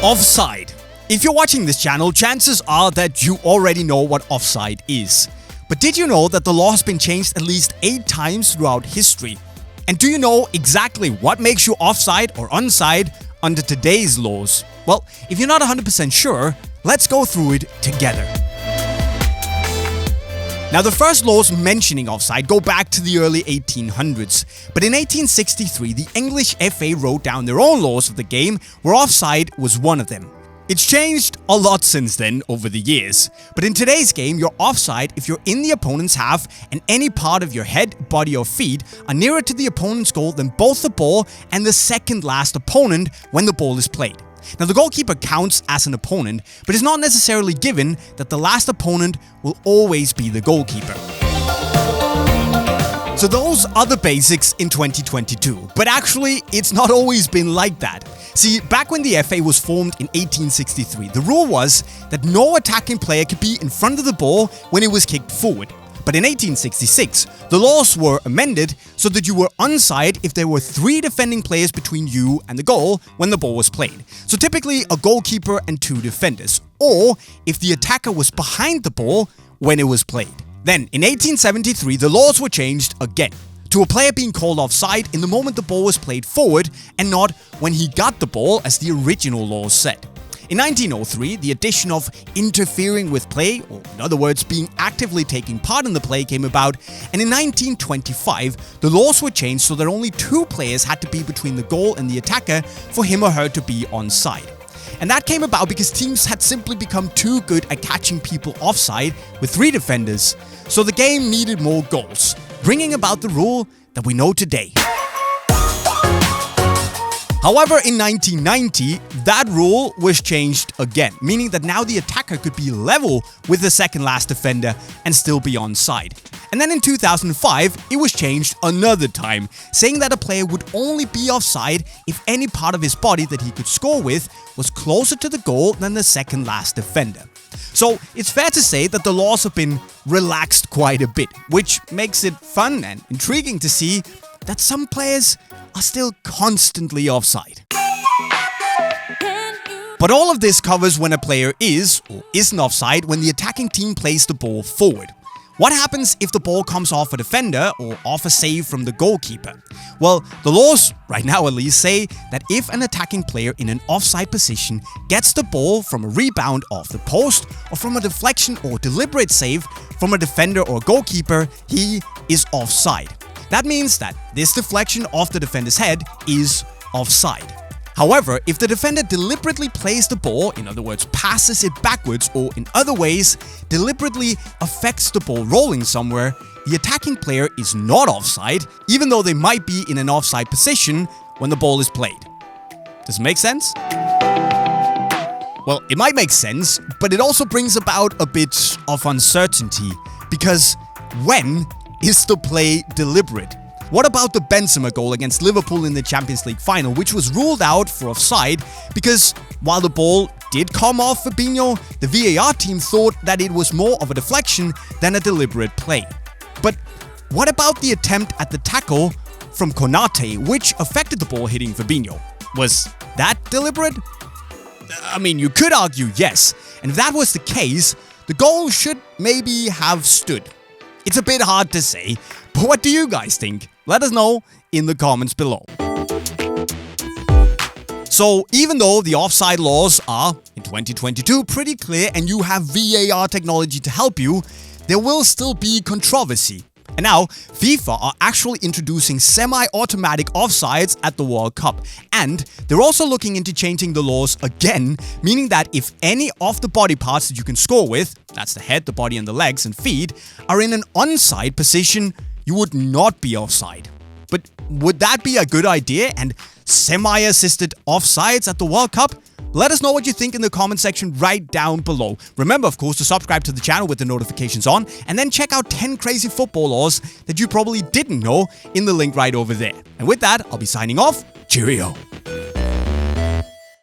Offside. If you're watching this channel, chances are that you already know what offside is. But did you know that the law has been changed at least 8 times throughout history? And do you know exactly what makes you offside or onside under today's laws? Well, if you're not 100% sure, let's go through it together. Now, the first laws mentioning offside go back to the early 1800s, but in 1863, the English FA wrote down their own laws of the game, where offside was one of them. It's changed a lot since then over the years, but in today's game, you're offside if you're in the opponent's half and any part of your head, body or feet are nearer to the opponent's goal than both the ball and the second last opponent when the ball is played. Now, the goalkeeper counts as an opponent, but it's not necessarily given that the last opponent will always be the goalkeeper. So those are the basics in 2022, but actually it's not always been like that. See, back when the FA was formed in 1863, the rule was that no attacking player could be in front of the ball when it was kicked forward. But in 1866, the laws were amended so that you were onside if there were 3 defending players between you and the goal when the ball was played. So typically a goalkeeper and 2 defenders, or if the attacker was behind the ball when it was played. Then, in 1873, the laws were changed again, to a player being called offside in the moment the ball was played forward and not when he got the ball as the original laws said. In 1903, the addition of interfering with play, or in other words, being actively taking part in the play came about, and in 1925, the laws were changed so that only 2 players had to be between the goal and the attacker for him or her to be onside. And that came about because teams had simply become too good at catching people offside with 3 defenders, so the game needed more goals, bringing about the rule that we know today. However, in 1990, that rule was changed again, meaning that now the attacker could be level with the second last defender and still be onside. And then in 2005, it was changed another time, saying that a player would only be offside if any part of his body that he could score with was closer to the goal than the second last defender. So it's fair to say that the laws have been relaxed quite a bit, which makes it fun and intriguing to see that some players are still constantly offside. But all of this covers when a player is or isn't offside when the attacking team plays the ball forward. What happens if the ball comes off a defender or off a save from the goalkeeper? Well, the laws, right now at least, say that if an attacking player in an offside position gets the ball from a rebound off the post or from a deflection or deliberate save from a defender or goalkeeper, he is offside. That means that this deflection off the defender's head is offside. However, if the defender deliberately plays the ball, in other words, passes it backwards, or in other ways, deliberately affects the ball rolling somewhere, the attacking player is not offside, even though they might be in an offside position when the ball is played. Does it make sense? Well, it might make sense, but it also brings about a bit of uncertainty, because when is the play deliberate? What about the Benzema goal against Liverpool in the Champions League final, which was ruled out for offside because while the ball did come off Fabinho, the VAR team thought that it was more of a deflection than a deliberate play. But what about the attempt at the tackle from Konate, which affected the ball hitting Fabinho? Was that deliberate? I mean, you could argue yes, and if that was the case, the goal should maybe have stood. It's a bit hard to say, but what do you guys think? Let us know in the comments below. So, even though the offside laws are, in 2022, pretty clear and you have VAR technology to help you, there will still be controversy. And now, FIFA are actually introducing semi-automatic offsides at the World Cup. And they're also looking into changing the laws again, meaning that if any of the body parts that you can score with, that's the head, the body and the legs and feet, are in an onside position, you would not be offside. But would that be a good idea and semi-assisted offsides at the World Cup? Let us know what you think in the comment section right down below. Remember, of course, to subscribe to the channel with the notifications on, and then check out 10 crazy football laws that you probably didn't know in the link right over there. And with that, I'll be signing off. Cheerio.